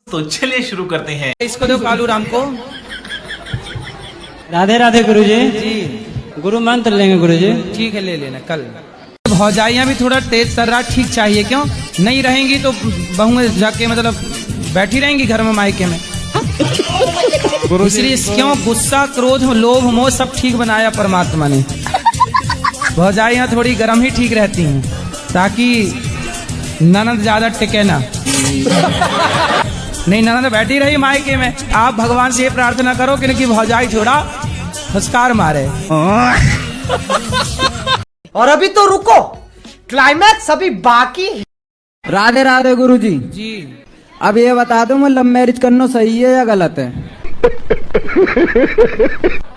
तो चलिए शुरू करते हैं। इसको दो कालू राम को। राधे राधे गुरुजी। जी गुरु मंत्र लेंगे गुरुजी। ठीक है, ले लेना कल। भौजाइयाँ भी थोड़ा तेज तर्रा ठीक चाहिए, क्यों नहीं रहेंगी तो बहुएं जाके मतलब बैठी रहेंगी घर में मायके में। इसलिए क्यों गुस्सा क्रोध लोभ मोह सब ठीक बनाया परमात्मा ने। भौजाइयाँ थोड़ी गर्म ही ठीक रहती हैं ताकि ननद ज्यादा टिके ना। नहीं, ननद बैठी रही मायके में। आप भगवान से ये प्रार्थना करो कि इनकी भौजाई थोड़ा फुसकार मारे। और अभी तो रुको, क्लाइमैक्स अभी बाकी है। राधे राधे गुरुजी। जी अब ये बता दो, मैं लव मैरिज करना सही है या गलत है?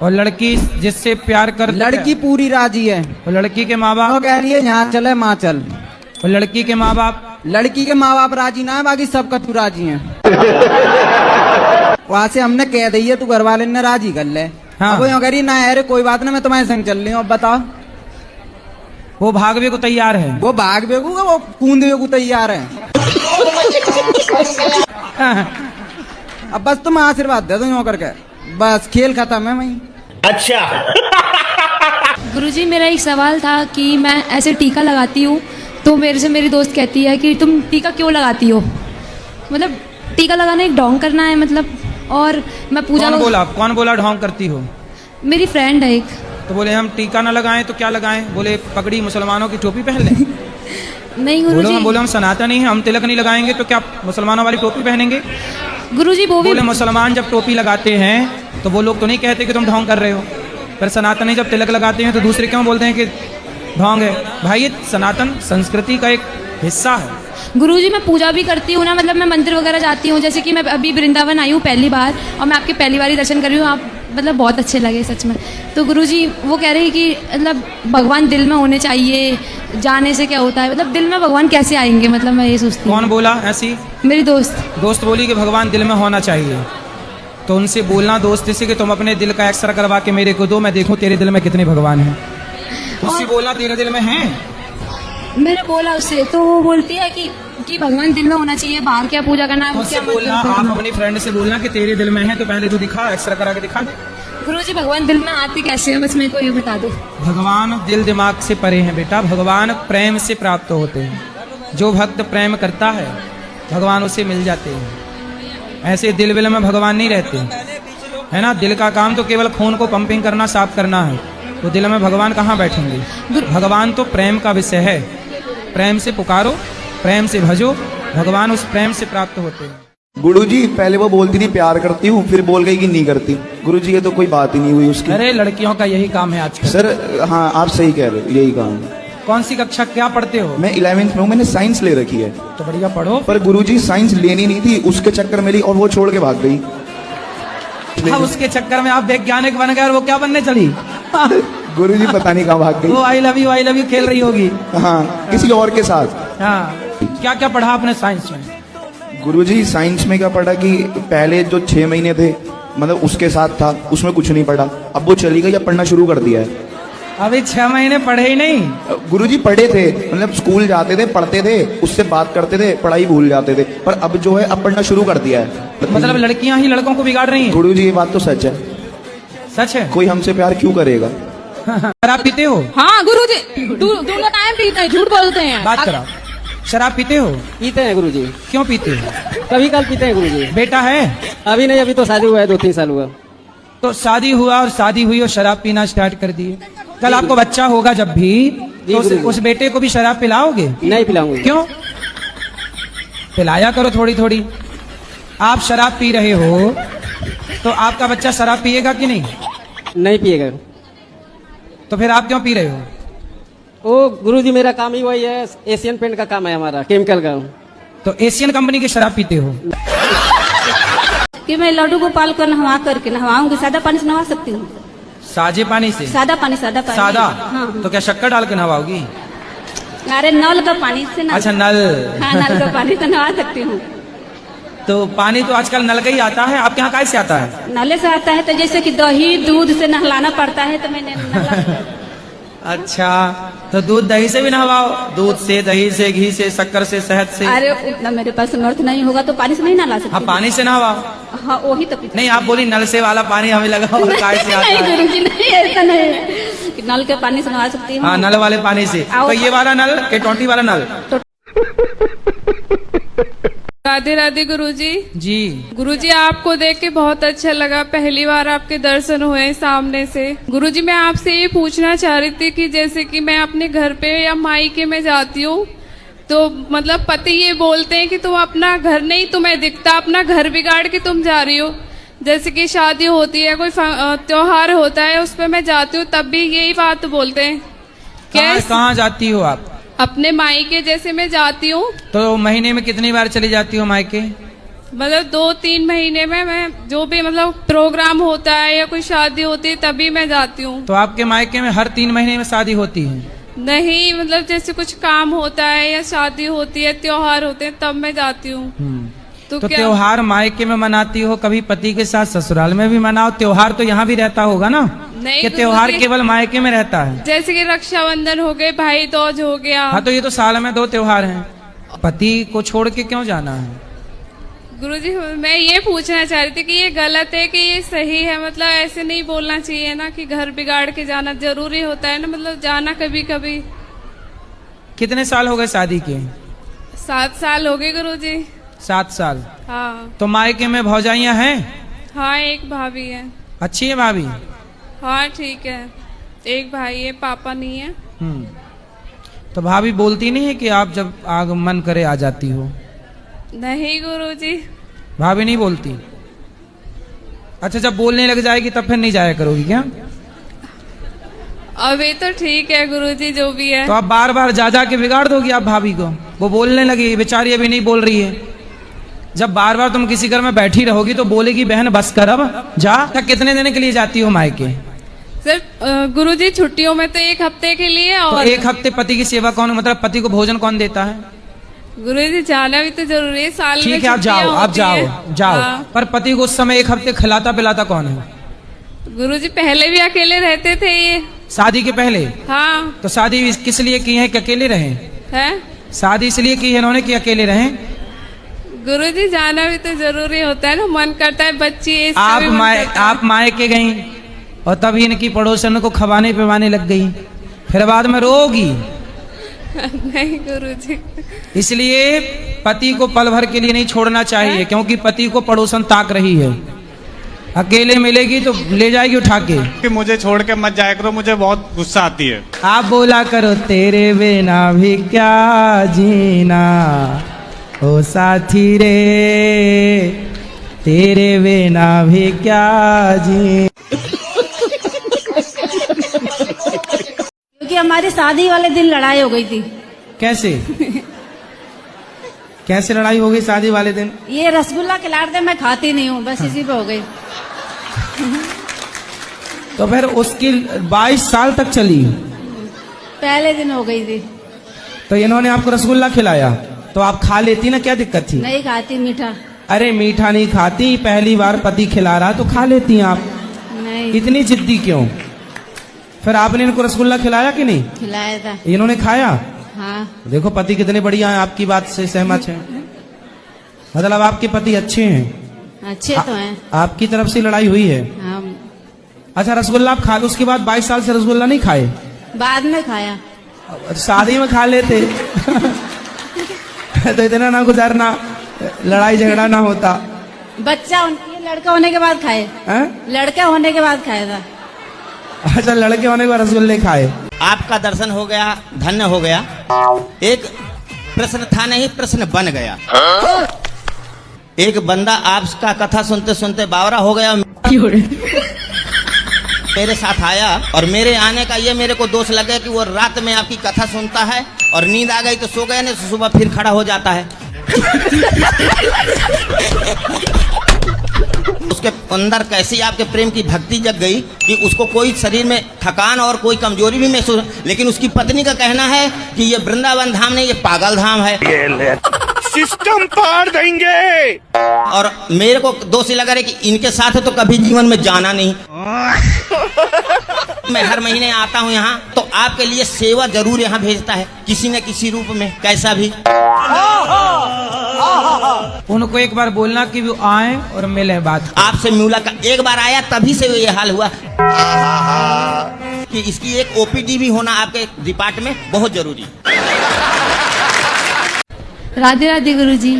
और लड़की जिससे प्यार कर, लड़की पूरी राजी है। और लड़की के माँ वो बाप, कह रही है यहाँ चले माँ चल। और लड़की के माँ बाप, लड़की के माँ बाप राजी ना है, बाकी सब कछु राजी हैं। वहाँ से हमने कह दी है तू घर वाले ने राजी कर ले। हाँ। अब वो यूँ कह रही ना अरे कोई बात ना, मैं तुम्हारे संग चल रही हूँ। अब बताओ, वो भागवे को तैयार है। वो भाग बेगूगा, वो कूद बेगू तैयार है। अब बस तुम आशीर्वाद दे दो यूँ करके, बस खेल खत्म है वहीं। गुरुजी, मेरा एक सवाल था कि मैं ऐसे टीका लगाती हूँ तो मेरे से मेरी दोस्त कहती है कि तुम टीका क्यों लगाती हो, मतलब टीका लगाना एक ढोंग करना है मतलब। और मैं पूजा कौन बोला ढोंग करती हो? मेरी फ्रेंड है एक। तो बोले हम टीका ना लगाएं तो क्या लगाएं? बोले पगड़ी मुसलमानों की टोपी पहन लें। नहीं गुरुजी, बोले हम सनातनी हैं, हम तिलक नहीं लगाएंगे तो क्या मुसलमानों वाली टोपी पहनेंगे? गुरुजी वो भी बोले मुसलमान जब टोपी लगाते हैं तो वो लोग तो नहीं कहते कि तुम ढोंग कर रहे हो, पर सनातनी जब तिलक लगाते हैं तो दूसरे क्यों बोलते हैं कि ढोंग है? भाई ये सनातन संस्कृति का एक हिस्सा है। गुरुजी मैं पूजा भी करती हूँ ना, मतलब मैं मंदिर वगैरह जाती हूँ। जैसे कि मैं अभी वृंदावन आई हूँ पहली बार और मैं आपके पहली बार ही दर्शन कर रही हूँ। आप मतलब बहुत अच्छे लगे सच में। तो गुरुजी वो कह रहे हैं कि मतलब भगवान दिल में होने चाहिए, जाने से क्या होता है, मतलब दिल में भगवान कैसे आएंगे, मतलब मैं ये सोचती हूँ। कौन बोला ऐसी? मेरी दोस्त बोली कि भगवान दिल में होना चाहिए। तो उनसे बोलना दोस्त से कि तुम अपने दिल का एक्सरे करवा के मेरे को दो, मैं देखूं तेरे दिल में कितने भगवान हैं। उससे बोलना तेरे दिल में हैं। मैंने बोला उससे तो वो बोलती है कि भगवान दिल में होना चाहिए, बाहर क्या पूजा करना है वो उससे क्या बोलना, मतलब। आप अपनी फ्रेंड से बोलना कि तेरे दिल में है तो पहले तो दिखा, एक्सरे करा के दिखा दे। गुरुजी भगवान दिल में आती कैसे है, बस मेरे को ये बता दो। भगवान दिल दिमाग से परे हैं बेटा, भगवान प्रेम से प्राप्त होते हैं। जो भक्त प्रेम करता है भगवान उसे मिल जाते हैं। ऐसे दिल विल में भगवान नहीं रहते, है ना। दिल का काम तो केवल खून को पंपिंग करना, साफ करना है, तो दिल में भगवान कहाँ बैठेंगे? भगवान तो प्रेम का विषय है। प्रेम से पुकारो, प्रेम से भजो, भगवान उस प्रेम से प्राप्त होते हैं। गुरुजी पहले वो बोलती थी प्यार करती हूँ, फिर बोल गई कि नहीं करती। गुरुजी ये तो कोई बात ही नहीं हुई उसकी। अरे लड़कियों का यही काम है आजकल। सर हाँ आप सही कह रहे हो, यही काम है। कौन सी कक्षा क्या पढ़ते हो? मैं 11वीं में हूँ, मैंने साइंस ले रखी है। तो बढ़िया पढ़ो। पर गुरुजी साइंस लेनी नहीं थी, उसके चक्कर में ली और वो छोड़ के भाग गई। हाँ, उसके चक्कर में आप वैज्ञानिक बन गए और वो क्या बनने चली? गुरुजी पता नहीं कहाँ भाग गई। वो आई लव यू खेल रही होगी। हाँ किसी और के साथ। हाँ, क्या क्या पढ़ा आपने साइंस में? गुरुजी साइंस में क्या पढ़ा कि पहले जो 6 महीने थे मतलब उसके साथ था, उसमें कुछ नहीं पढ़ा। अब वो चली गई, अब पढ़ना शुरू कर दिया है। अभी 6 महीने पढ़े ही नहीं? गुरुजी पढ़े थे, मतलब स्कूल जाते थे, पढ़ते थे, उससे बात करते थे, पढ़ाई भूल जाते थे, पर अब जो है अब पढ़ना शुरू कर दिया है। मतलब लड़कियां ही लड़कों को बिगाड़ रही हैं? गुरुजी ये बात तो सच है। सच है? कोई हमसे प्यार क्यों करेगा? शराब पीते हो? हाँ गुरुजी, दोनों टाइम पीते हैं, झूठ बोलते हैं। बात कराओ। शराब पीते हो? पीते हैं गुरुजी। क्यों पीते हो? कभी कल पीते हैं गुरुजी। बेटा है? अभी नहीं, अभी तो शादी हुआ है, 2-3 साल हुआ। तो शादी हुआ और शादी हुई और शराब पीना स्टार्ट कर दिए। कल आपको बच्चा होगा जब भी तो उस बेटे को भी शराब पिलाओगे? नहीं पिलाऊंगी। क्यों? पिलाया करो थोड़ी थोड़ी। आप शराब पी रहे हो तो आपका बच्चा शराब पिएगा कि नहीं? नहीं पिएगा। तो फिर आप क्यों पी रहे हो? ओ गुरुजी मेरा काम ही वही है, एशियन पेंट का काम है हमारा, केमिकल का। तो एशियन कंपनी की शराब पीते हो? कि मैं लड्डू गोपाल को नहवा करके नहवाऊंगी, सादा पानी से नहवा सकती हूँ। साजे पानी से? सादा पानी। सादा? हाँ। तो क्या शक्कर डाल के नहवाओगी? अरे नल का पानी से ना। अच्छा नल। हाँ नल का पानी से नहवा सकती हूँ। तो पानी तो आजकल नल का ही आता है, आपके यहाँ कैसे आता है? नले से आता है, तो जैसे कि दही दूध से नहलाना पड़ता है तो मैंने अच्छा, तो दूध दही से भी नहवाओ, दूध से, दही से, घी से, शक्कर से, शहद से। अरे उतना मेरे पास समर्थ नहीं होगा तो पानी से नहीं नहला सकती। हाँ, पानी से नहवाओ। हाँ वही तो पीती। नहीं, आप बोली नल से वाला पानी हमें लगा और काय से आता नहीं है। गुरुजी नहीं, ऐसा नहीं है कि नल के पानी से नहा सकती हूँ। हाँ, नल वाले पानी से। तो ये वाला नल के 20 वाला नल। राधे राधे गुरुजी। जी, गुरुजी आपको देख के बहुत अच्छा लगा, पहली बार आपके दर्शन हुए सामने से। गुरुजी मैं आपसे ये पूछना चाह रही थी कि जैसे कि मैं अपने घर पे या मायके में जाती हूँ तो मतलब पति ये बोलते हैं कि तुम अपना घर नहीं तुम्हें दिखता, अपना घर बिगाड़ के तुम जा रही हो। जैसे कि शादी होती है, कोई त्योहार होता है, उस पर मैं जाती हूँ तब भी यही बात बोलते हैं। कहाँ जाती हो आप? अपने मायके जैसे मैं जाती हूँ तो महीने में कितनी बार चली जाती हो मायके? मतलब 2-3 महीने में मैं जो भी मतलब प्रोग्राम होता है या कोई शादी होती है तभी मैं जाती हूँ। तो आपके मायके में हर 3 महीने में शादी होती है? नहीं, मतलब जैसे कुछ काम होता है या शादी होती है, त्योहार होते हैं तब मैं जाती हूँ। तो त्योहार मायके में मनाती हो, कभी पति के साथ ससुराल में भी मनाओ। त्योहार तो यहाँ भी रहता होगा ना? नहीं, कि त्योहार केवल मायके में रहता है? जैसे कि रक्षाबंधन हो गए, भाई दूज हो गया। हाँ, तो ये तो साल में 2 त्योहार हैं। पति को छोड़ के क्यों जाना है? गुरुजी मैं ये पूछना चाह रही थी कि ये गलत है कि ये सही है? मतलब ऐसे नहीं बोलना चाहिए ना कि घर बिगाड़ के जाना जरूरी होता है ना, मतलब जाना कभी कभी। कितने साल हो गए शादी के? 7 साल हो गए गुरुजी। 7 साल। हाँ। तो मायके में भौजाइयाँ हैं? हाँ, एक भाभी है। अच्छी है भाभी? हाँ ठीक है, एक भाई है, पापा नहीं है। तो भाभी बोलती नहीं है कि आप जब आगमन करे आ जाती हो? नहीं गुरुजी। भाभी नहीं बोलती? अच्छा, जब बोलने लग जाएगी तब फिर नहीं जाया करोगी क्या? अभी तो ठीक है गुरुजी, जो भी है। तो आप बार बार जा के बिगाड़ दोगी आप भाभी को? वो बोलने लगी, बेचारी अभी नहीं बोल रही है। जब बार बार तुम किसी घर में बैठी रहोगी तो बोलेगी बहन बस कर अब जा। कितने दिन के लिए जाती हो मायके? सिर्फ गुरुजी छुट्टियों में तो 1 हफ्ते के लिए। तो और 1 हफ्ते पति की सेवा कौन, मतलब पति को भोजन कौन देता है? गुरुजी जाना भी तो जरूरी है, साल में ठीक है, आप जाओ, आप जाओ। हाँ। पर पति को उस समय 1 हफ्ते खिलाता पिलाता कौन है? गुरुजी पहले भी अकेले रहते थे ये। शादी के पहले? हाँ। तो शादी किस लिए की है कि अकेले रहे? है शादी इसलिए की है इन्होंने कि अकेले रहे? गुरुजी जाना भी तो जरूरी होता है ना, मन करता है बच्ची। आप मायके गई और तभी इनकी पड़ोसन को खवाने पिवाने लग गई, फिर बाद में रोगी। नहीं गुरुजी। इसलिए पति को पल भर के लिए नहीं छोड़ना चाहिए, क्योंकि पति को पड़ोसन ताक रही है। अकेले मिलेगी तो ले जाएगी उठा के। कि मुझे छोड़ के मत जाया करो, मुझे बहुत गुस्सा आती है। आप बोला करो तेरे बिना भी क्या जीना, ओ साथी रे तेरे बिना भी क्या जी। क्योंकि हमारी शादी वाले दिन लड़ाई हो गई थी। कैसे? कैसे लड़ाई हो गई शादी वाले दिन? ये रसगुल्ला खिला दे, मैं खाती नहीं हूँ, बस इसी पे हो गई। तो फिर उसकी 22 साल तक चली? पहले दिन हो गई थी। तो इन्होंने आपको रसगुल्ला खिलाया तो आप खा लेती ना, क्या दिक्कत थी? नहीं खाती मीठा। अरे मीठा नहीं खाती, पहली बार पति खिला रहा तो खा लेती आप। नहीं। इतनी जिद्दी क्यों? फिर आपने इनको रसगुल्ला खिलाया कि नहीं? खिलाया था। इन्होंने खाया? हाँ। देखो पति कितने बढ़िया हैं, आपकी बात से सहमत हैं। मतलब आपके पति अच्छे हैं? अच्छे तो हैं। आपकी तरफ से लड़ाई हुई है? हाँ। अच्छा, रसगुल्ला आप खा, उसके बाद 22 साल से रसगुल्ला नहीं खाए? बाद में खाया। शादी में खा लेते तो इतना ना गुजारना, लड़ाई झगड़ा ना होता। बच्चा ये लड़का होने के बाद खाए। लड़का होने के बाद खाया था। अच्छा, लड़के होने के बाद रसगुल्ले खाए। आपका दर्शन हो गया, धन्य हो गया। एक प्रश्न था नहीं, प्रश्न बन गया। एक बंदा आपका कथा सुनते सुनते बावरा हो गया, मेरे साथ आया और मेरे आने का ये मेरे को दोष लग गया कि वो रात में आपकी कथा सुनता है और नींद आ गई तो सो गया, नहीं तो सुबह फिर खड़ा हो जाता है। उसके अंदर कैसी आपके प्रेम की भक्ति जग गई कि उसको कोई शरीर में थकान और कोई कमजोरी भी महसूस, लेकिन उसकी पत्नी का कहना है कि ये वृंदावन धाम नहीं, ये पागल धाम है। सिस्टम पार देंगे। और मेरे को दोषी लगा रहे कि इनके साथ तो कभी जीवन में जाना नहीं। मैं हर महीने आता हूँ यहाँ, तो आपके लिए सेवा जरूर यहाँ भेजता है, किसी न किसी रूप में, कैसा भी। उनको एक बार बोलना कि वो आए और मिले, बात आपसे मुलाकात एक बार आया, तभी से ये हाल हुआ कि इसकी एक ओपीडी भी होना आपके डिपार्टमेंट में बहुत जरूरी। राधे राधे गुरुजी।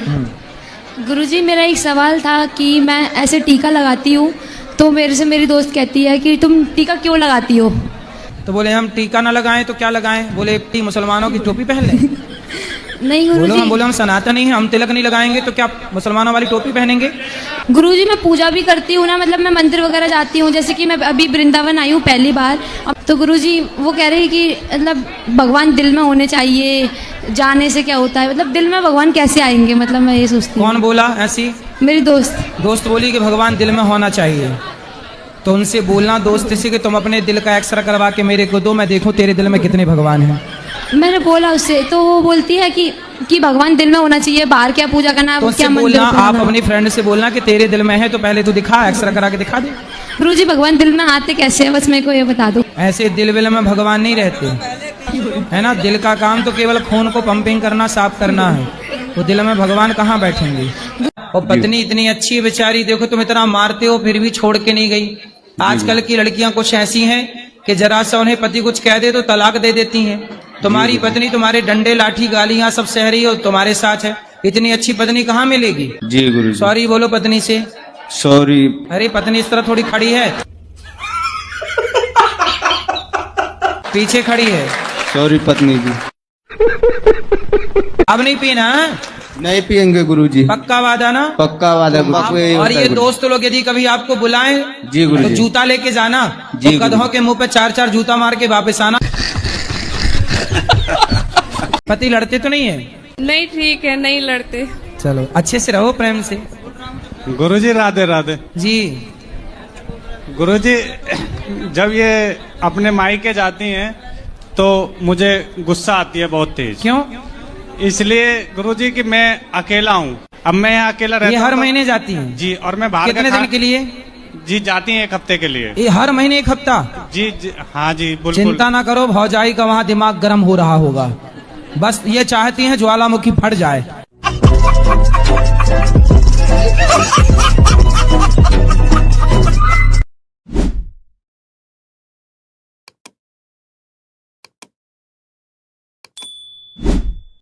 गुरुजी, मेरा एक सवाल था कि मैं ऐसे टीका लगाती हूँ, तो मेरे से मेरी दोस्त कहती है कि तुम टीका क्यों लगाती हो। तो बोले हम टीका ना लगाएं तो क्या लगाएं? बोले मुसलमानों की टोपी पहन लें। नहीं गुरुजी, बोलो हम सनातनी हैं, हम तिलक नहीं लगाएंगे तो क्या मुसलमानों वाली टोपी पहनेंगे? गुरुजी मैं पूजा भी करती हूँ ना, मतलब मैं मंदिर वगैरह जाती हूँ, जैसे कि मैं अभी वृंदावन आई हूँ पहली बार। तो गुरुजी वो कह रहे हैं कि मतलब भगवान दिल में होने चाहिए, जाने से क्या होता है, मतलब दिल में भगवान कैसे आएंगे, मतलब मैं ये सोचती हूँ। कौन बोला ऐसी? मेरी दोस्त बोली कि भगवान दिल में होना चाहिए। तो उनसे बोलना दोस्त से कि तुम अपने दिल का एक्सरे करवा के मेरे को दो, मैं देखूं तेरे दिल में कितने भगवान हैं। मैंने बोला उससे, तो वो बोलती है कि भगवान दिल में होना चाहिए, बाहर क्या पूजा करना, तो क्या बोलना, आप अपनी फ्रेंड से बोलना कि तेरे दिल में है तो पहले तू दिखा, एक्सरे करा के दिखा दे। गुरुजी भगवान दिल में आते कैसे हैं, बस मेरे को ये बता दो। ऐसे दिल विल में भगवान नहीं रहते, है ना। दिल का काम तो केवल खून को पंपिंग करना, साफ करना है। वो दिल में भगवान कहाँ बैठेंगे? और पत्नी इतनी अच्छी है बेचारी, देखो तुम इतना मारते हो फिर भी छोड़ के नहीं गई। आजकल की लड़कियां कुछ ऐसी हैं कि जरा सा उन्हें पति कुछ कह दे तो तलाक दे देती हैं। तुम्हारी पत्नी तुम्हारे डंडे लाठी गालियां सब सह रही है और तुम्हारे साथ है। इतनी अच्छी पत्नी कहाँ मिलेगी? जी गुरु। सॉरी बोलो पत्नी से। सॉरी। अरे पत्नी इस तरह थोड़ी खड़ी है, पीछे खड़ी है। सॉरी पत्नी जी। अब नहीं पीना? नहीं पियेंगे गुरुजी। पक्का वादा ना? पक्का वादा गुरुजी। और ये दोस्त लोग यदि कभी आपको बुलाएं जी गुरुजी, तो जूता लेके जाना, जी तो गधों के मुंह पे 4-4 जूता मार के वापस आना। पति लड़ते तो नहीं है? नहीं ठीक है, नहीं लड़ते। चलो अच्छे से रहो, प्रेम से। गुरुजी राधे राधे जी। गुरुजी, जब ये अपने मायके जाती हैं तो मुझे गुस्सा आती है बहुत तेज। क्यों? इसलिए गुरुजी कि मैं अकेला हूँ। अब मैं यहाँ अकेला रहता हूँ। ये हर महीने जाती हैं? जी। और मैं बाहर कितने दिन के लिए? जी जाती हैं 1 हफ्ते के लिए। ये हर महीने 1 हफ्ता? जी, जी हाँ जी बिल्कुल। चिंता ना करो, भौजाई का वहाँ दिमाग गर्म हो रहा होगा, बस ये चाहती हैं ज्वालामुखी फट जाए।